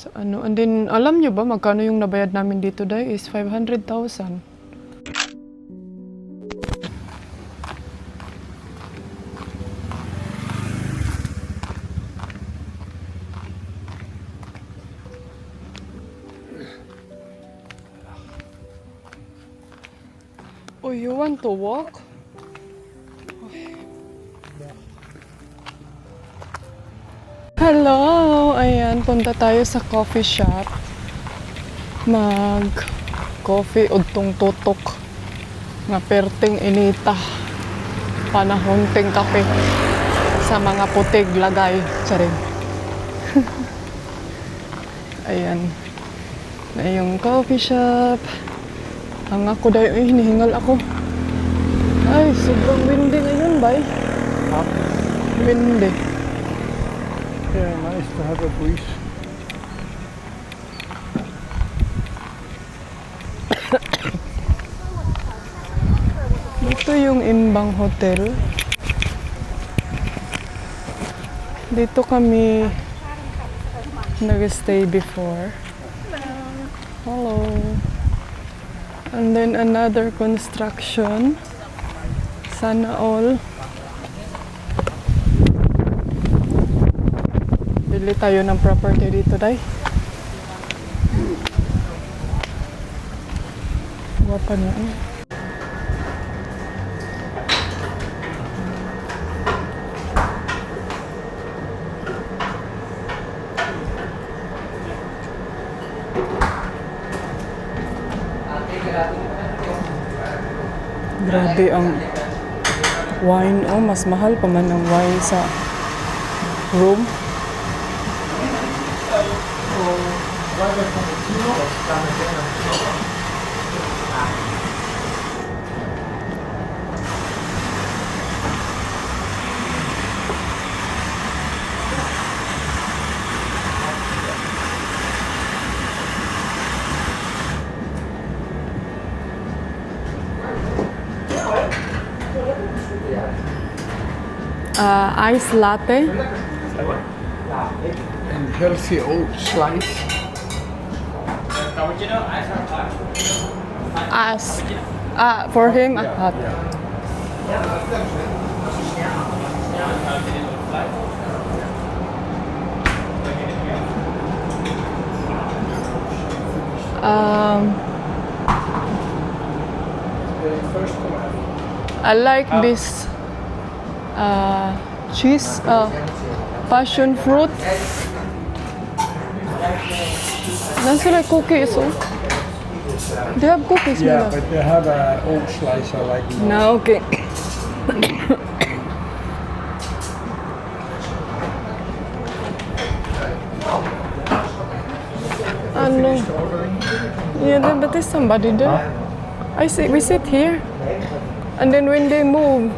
Ano, and then, alam nyo ba magkano yung nabayad namin dito day is 500,000. Oh, you want to walk? Hello! Ayan, punta tayo sa coffee shop. Mag-coffee udtong tutok. Nga perting inita. Panahon ting kape. Sa mga putig lagay. Charing. Ayan. Na yung coffee shop. Ang ako dayo, hinihingal ako. Ay, sobrang windy ngayon, bay. Windy. Yeah, nice to have a breeze. Dito yung Imbang Hotel. Dito kami nag-stay before. Hello. And then another construction. Sana all. Bili tayo ng property dito, day. Guwapa niya. Grabe ang wine. Oh, mas mahal pa man ang wine sa room. Ice latte. And healthy oat slice. As for him, hot. I like this cheese, passion fruit. That's like cookies. Oh. They have cookies. Yeah, Mila. but they have a oat slice I like more. No, okay. Ano? Yeah, but there's somebody there. I see. We sit here, and then when they move.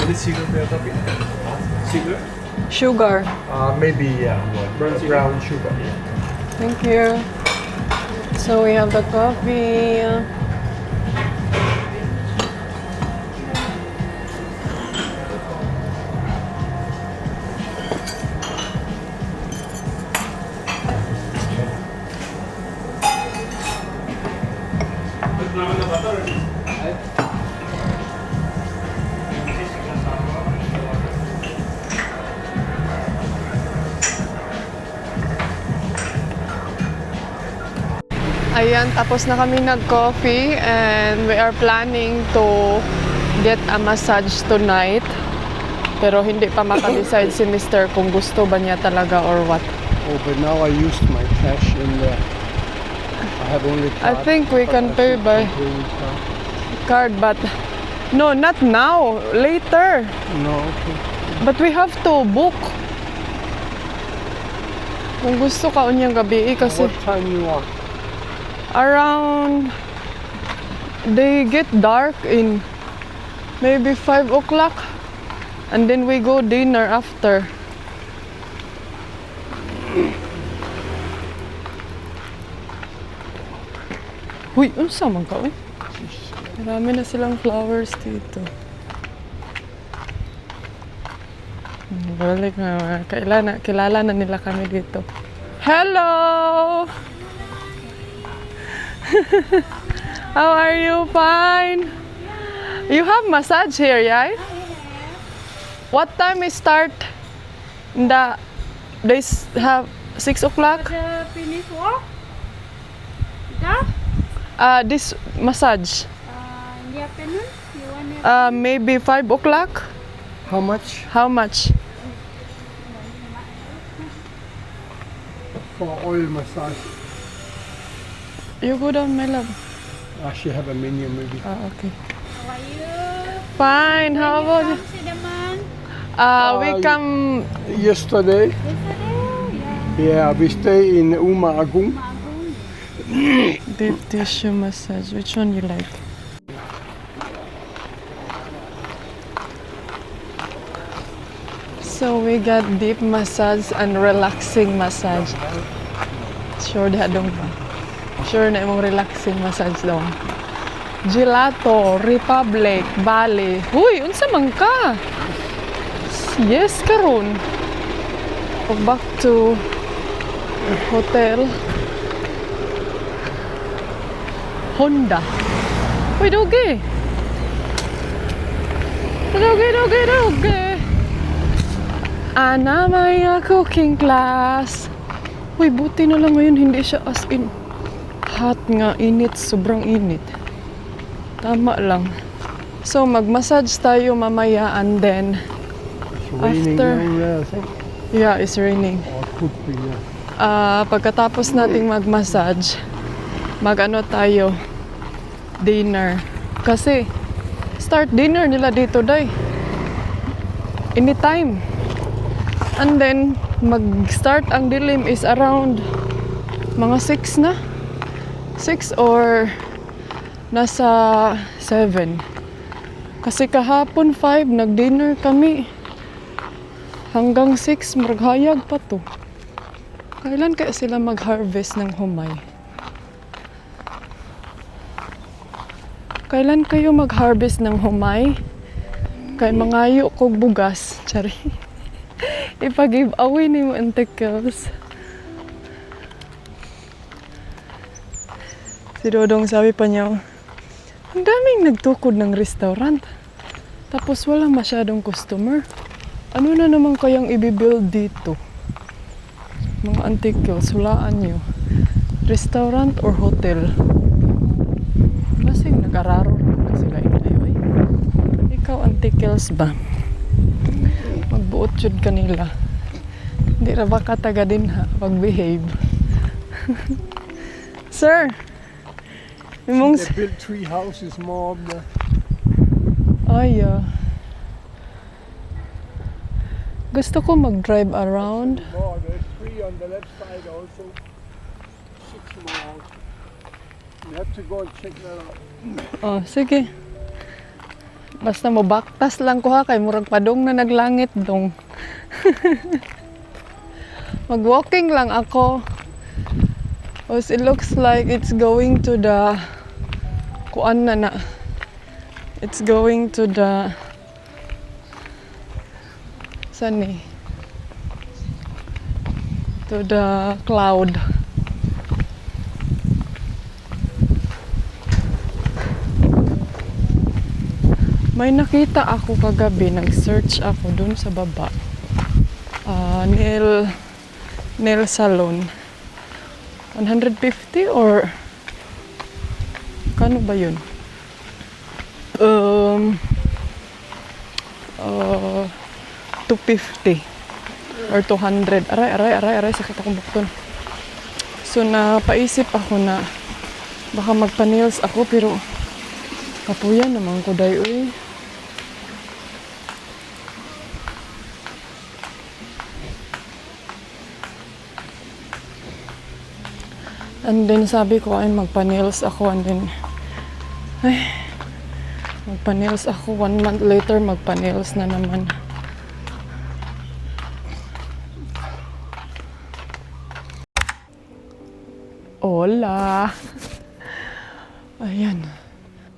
What is sugar for your coffee? Sugar? Sugar. Maybe brown sugar. Thank you. So we have the coffee. Ayan, tapos na kami nag-coffee and we are planning to get a massage tonight. Pero hindi pa maka-decide si Mr. kung gusto ba niya talaga or what. Oh, but now I used my cash in the... I have only I card, think we but can I pay should by pay with card, card. but no, not now, later. No, okay. But we have to book. Kung gusto ka unyang gabi kasi What time you want? around they get dark in maybe 5 o'clock and then we go dinner after. Uy, unsa man ka, uy? Marami na silang flowers dito. Balik na, kilala na nila kami dito. Hello! How are you? Fine. You have massage here, yeah? What time is start? They have 6 o'clock? Finish work? Yeah? This massage. In the afternoon? You want Maybe 5 o'clock? How much? How much? For oil massage. You go down, my love. She have a menu maybe. Okay. How are you? Fine. How about you? See the man? We come. Yesterday, Yesterday? yeah, Yeah. we stay in Uma Agung. Deep tissue massage. Which one you like? So we got deep massage and relaxing massage. Sure that dong ba? Sure na imong relaxing massage dong. Gelato, Republic, Bali. Huy, unsa man ka? Yes, karon. Go back to hotel. Honda. Uy, doge. Doge. Ana, may cooking class. Uy, buti na lang ngayon hindi siya as in hot nga, init, sobrang init. Tama lang. So, mag-massage tayo mamaya and then It's raining After- down there, I think. yeah, it's raining. Or could be, yeah. Pagkatapos nating mag-massage, mag-ano tayo, dinner. Kasi, start dinner nila dito, day. Anytime. And then, mag-start ang dilim is around mga 6 na. 6 or nasa 7. Kasi kahapon 5, nag-dinner kami. Hanggang 6, maghayag pa to. Kailan kaya sila mag-harvest ng humay? Kailan kayo mag-harvest ng humay? Kay mangayo kog bugas. Chari. Ipag-give away ni mo antikels. Si Dodong sabi pa niya, ang daming nagtukod ng restaurant. Tapos wala masyadong customer. Ano na naman kayang ibibuild dito? Mga antikels, hulaan nyo. Restaurant or hotel? Basing nag-araro na sila inay. Ikaw antikels ba? Magbuot jud kanila. Hindi ra ba ka taga din ha? Pag-behave. Sir! Imong... They built 3 houses more of the... Ay, gusto ko mag-drive around. More, there's 3 on the left side also. 6 more. You have to go and check that out. Oh, sige. Basta mo baktas lang ko ha, kay murag padong na naglangit dong. Mag-walking lang ako. It looks like it's going to the kuan na. It's going to the sani. To the cloud. May nakita ako kagabi, nag-search ako dun sa baba. Nail salon. 150 or kano ba yun? 250 or 200. Aray, sakit akong bukton. So napaisip ako na baka magpa-nails ako pero kapuyan naman ko dayoy. And then sabi ko ay magpa-nails ako and then magpa-nails ako 1 month later magpa-nails na naman. Hola! Ayan.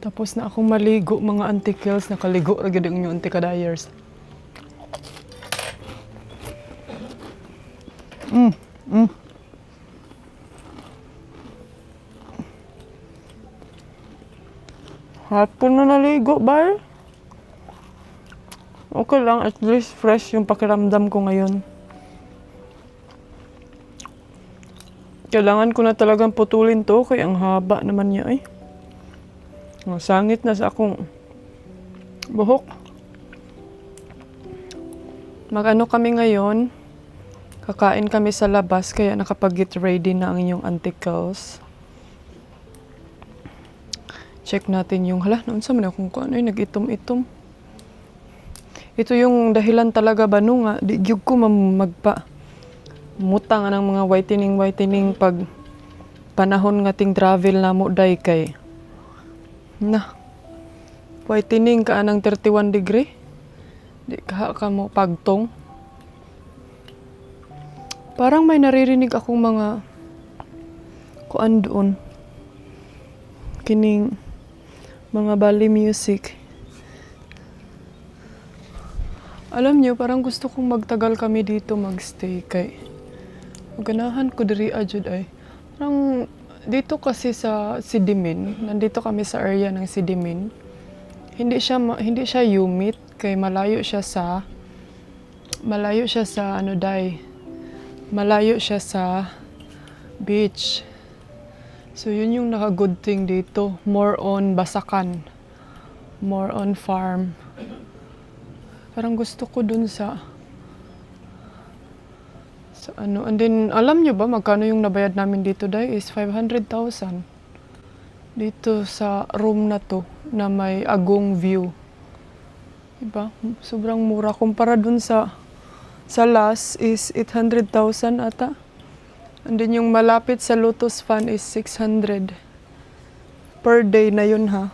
Tapos na akong maligo, mga auntie Kels. Nakaligo ra gyud ang inyong auntie kadayers. Hapon na naligo, ba? Okay lang, at least fresh yung pakiramdam ko ngayon. Kailangan ko na talagang putulin to, kaya ang haba naman niya ay. Ang sangit na sa akong buhok. Mag-ano kami ngayon, kakain kami sa labas, kaya nakapag-get ready na ang inyong auntie Kels. Check natin yung, naunsa man akong kung ano yung nag-itom-itom. Ito yung dahilan talaga ba no nga, di gyud ko mutang ng mga whitening pag panahon nga ting travel na mo day kay. Whitening ka anang 31 degree. Di ka mo pagtong. Parang may naririnig akong mga kuan doon. Kining mga Bali music. Alam niyo, parang gusto kong magtagal kami dito magstay kay ganahan ko diri ajud ay. Parang dito kasi sa Sidimin, nandito kami sa area ng Sidimin. Hindi siya humid kay malayo siya sa beach. So yun yung naka-good thing dito. More on basakan. More on farm. Parang gusto ko dun sa ano. And then, alam nyo ba magkano yung nabayad namin dito day is 500,000. Dito sa room na to na may agong view. Diba? Sobrang mura. Kumpara dun sa last is 800,000 ata. And then yung malapit sa Lotus Fund is 600. Per day na yun ha.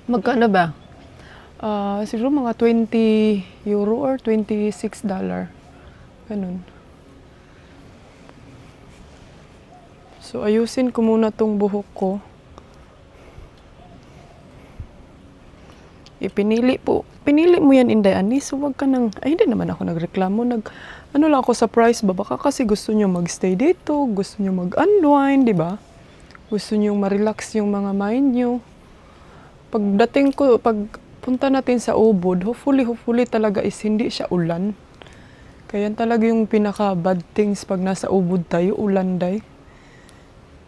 Magkano ba? Siguro mga 20 euro or $26. Ganun. So, ayusin ko muna tong buhok ko. Pinili mo yan, Inday Ani. So, wag ka nang, hindi naman ako nagreklamo. Ano lang ako, surprise ba? Baka kasi gusto nyo magstay dito, gusto nyo mag-unwind, di ba? Gusto nyo ma-relax yung mga mind nyo. Pagpunta natin sa Ubud, hopefully talaga is hindi siya ulan. Kaya talaga yung pinaka-bad things pag nasa Ubud tayo, ulan day.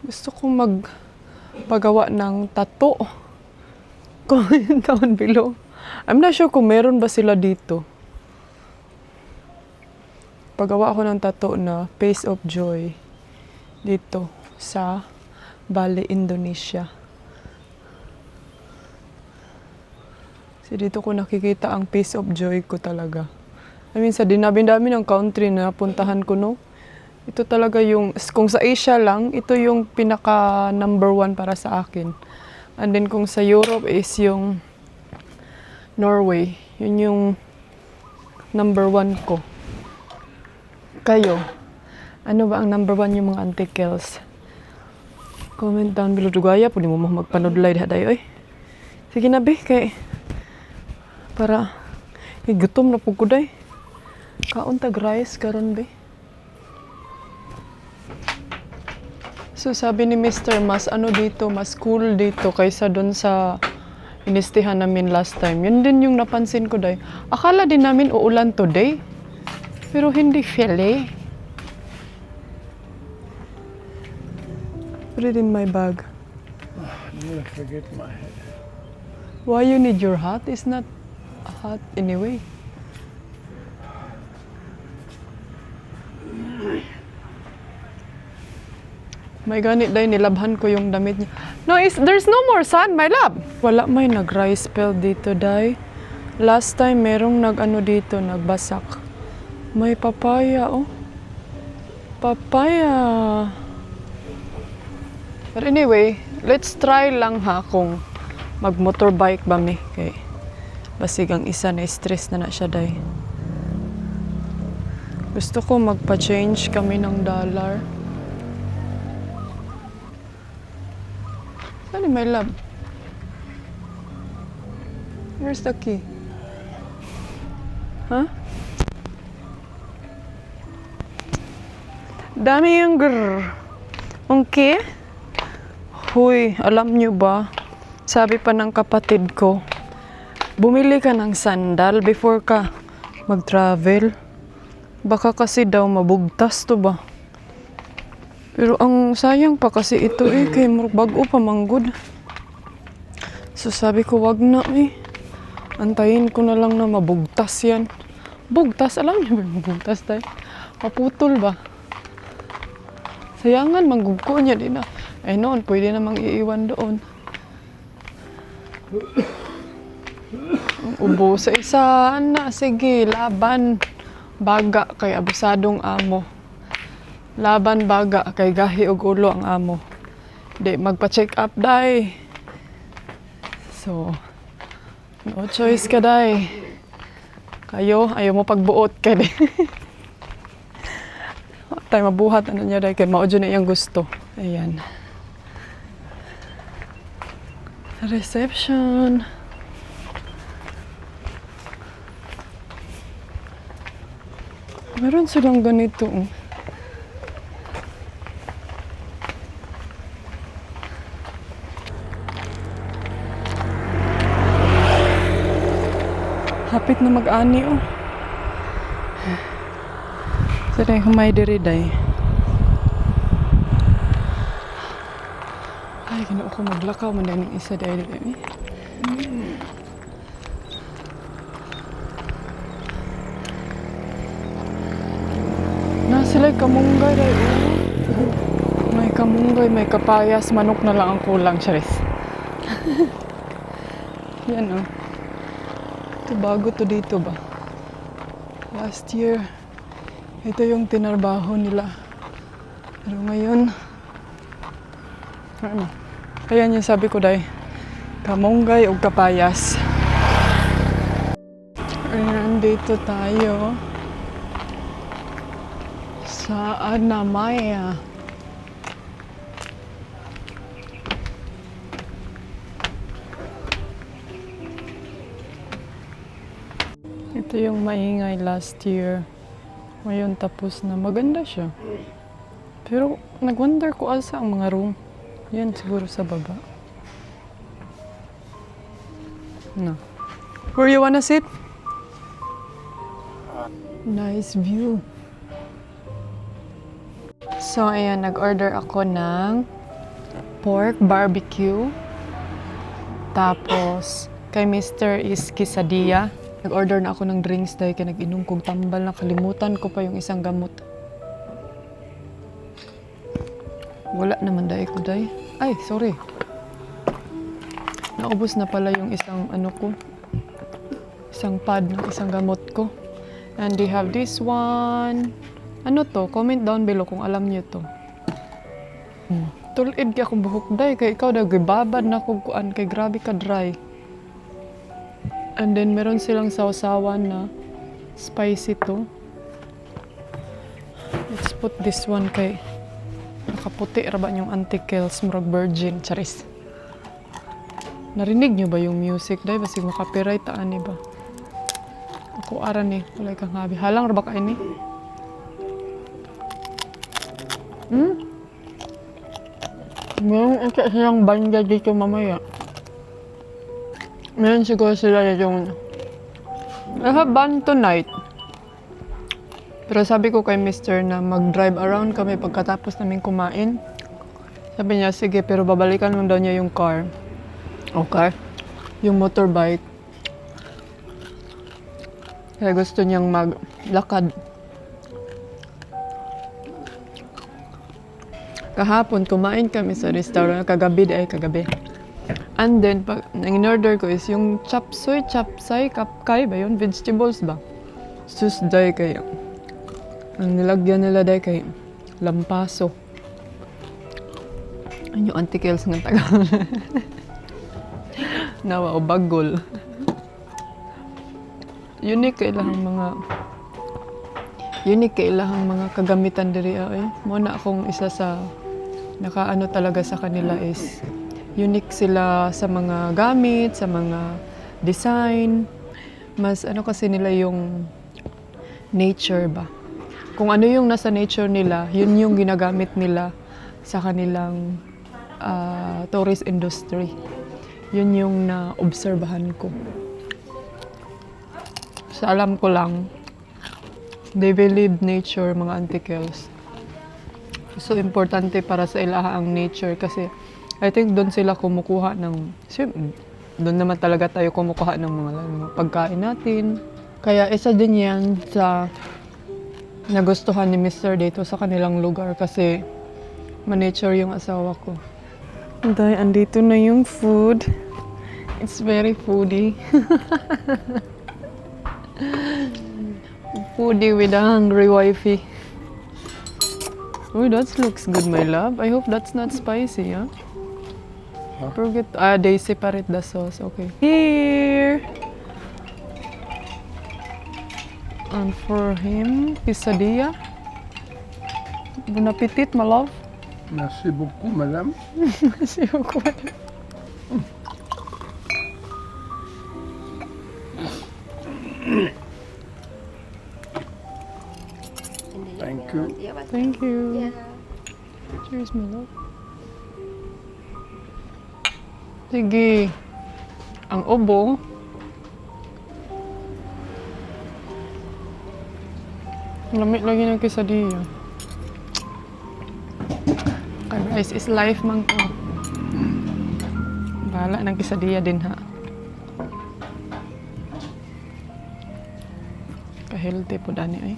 Gusto kong magpagawa ng tattoo. Comment down below. I'm not sure kung meron ba sila dito. Pagawa ako ng tattoo na Face of Joy dito sa Bali, Indonesia. Kasi dito ko nakikita ang Face of Joy ko talaga. I mean, sa dinami-dami ng country na puntahan ko, no? Ito talaga yung, kung sa Asia lang, ito yung pinaka number 1 para sa akin. And then kung sa Europe is yung Norway. Yun yung number 1 ko. Kayo, ano ba ang number 1 yung mga auntie Kels? Comment down below. Dugaya, pwede mo magpanudlay daday, oy. Sige na, be, kay para gutom na po ko day. Kaon tag rice karon, be. So sabi ni Mr. mas cool dito kaysa doon sa inistihan namin last time. Yun din yung napansin ko day. Akala din namin uulan today. Pero hindi fele. Put it in my bag. I'm gonna forget my hat. Why you need your hat? It's not hot anyway. May ganit day, nilabhan ko yung damit niya. No, there's no more sun, my love. Wala may nag-rice spell dito, day. Last time, merong dito, nagbasak. May papaya, oh. Papaya. But anyway, let's try lang ha kung mag-motorbike ba mi. Okay. Basig ang isa na stress na siya, day. Gusto ko magpa-change kami ng dollar. Gani, my love? Where's the key? Huh? Dami yung grrr. Okay? Huy, alam nyo ba? Sabi pa ng kapatid ko, bumili ka ng sandal before ka mag-travel. Baka kasi daw mabugtas to ba? Pero ang sayang pa kasi ito kay bago pa manggod. So sabi ko, wag na Antayin ko na lang na mabugtas yan. Bugtas, alam niyo ba yung bugtas tayo? Maputol ba? Sayangan, manggugko niya din na. Eh noon, pwede namang iiwan doon. Ubo sa isa na, sige, laban. Baga kay abusadong amo. Laban baga kay gahi og ulo ang amo. Di magpa-check up dai. So, no choice ka dai. Kayo, ayaw mo pagbuot ka di. Tayo mabuhat ano niya dai kay mao jud na iyang gusto. Ayan. Reception. Meron silang ganito. Hapit na mag-ani Sari humay diri day. Ay, ginoo ko maglakaw man dahil ng isa dahil diri. Sila kamunggay dahil may kamunggay, may kapayas, manok na lang ang kulang, charis. Yan ito bago to dito ba? Last year, ito yung tinarbaho nila. Pero ngayon, ayan yung sabi ko dahil, kamunggay o kapayas. Ayan, dito tayo. Saan na Maya? Ito yung maingay last year. Ngayon tapos na. Maganda siya. Pero nag-wonder ko asa ang mga room. Yan siguro sa baba. No. Where you wanna sit? Nice view. So, ayan, nag-order ako ng pork barbecue. Tapos, kay Mr. is quesadilla. Nag-order na ako ng drinks dahil kaya nag-inom kong tambal. Nakalimutan ko pa yung isang gamot. Wala naman dahil ko dahil. Ay, sorry. Naubos na pala yung isang isang pad ng isang gamot ko. And they have this one. Ano to? Comment down below kung alam niyo to. Tulid kaya akong buhok day. Kaya ikaw daw, gibabad na kung kuan. Kay grabe ka dry. And then, meron silang sausawan na spicy to. Let's put this one kay nakaputi raba yung antikels, murag virgin, charis. Narinig niyo ba yung music day? Basig makapiright taan ni ba? Ako aran wala kang habi. Halang raba ka ini? Meron isa silang banda dito mamaya. Meron siguro sila yung I have band tonight. Pero sabi ko kay Mr. na mag-drive around kami pagkatapos namin kumain. Sabi niya, sige, pero babalikan lang daw niya yung car. Okay. Yung motorbike. Kaya gusto niyang maglakad. Kahapon, kumain kami sa restaurant. Kagabi. And then, pag in-order ko is yung chapsoy, chapsay, kapkay ba yun? Vegetables ba? Sus, day kayo. Ang nilagyan nila day kay lampaso. Ano yung antikels ng tagal? Nawa o bagol. Unique kailangang mga kagamitan diri ay. Muna akong isa sa nakaano talaga sa kanila is unique sila sa mga gamit, sa mga design. Mas ano kasi nila yung nature ba. Kung ano yung nasa nature nila, yun yung ginagamit nila sa kanilang tourist industry. Yun yung na-obserbahan ko. Sa alam ko lang, they believe nature, mga antikels. So, importante para sa ilaha ang nature kasi I think doon sila kumukuha ng, doon naman talaga tayo kumukuha ng mga pagkain natin. Kaya isa din yan sa nagustuhan ni Mr. dito sa kanilang lugar kasi ma-nature yung asawa ko. Dahil andito na yung food. It's very foodie. Foodie with a hungry wifey. Oh, that looks good, my love. I hope that's not spicy, huh? Forget, they separate the sauce. Okay. Here! And for him, quesadilla. Bon appetit, my love. Merci beaucoup, madame. Merci beaucoup, madame. Thank you. Thank you. Cheers, my love. Sige. Ang obo. Lamig lagi ng quesadilla. Kay rice is life man ko. Bahala ng quesadilla din ha. Ka-healthy po dani ay.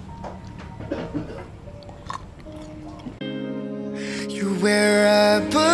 You're where I belong.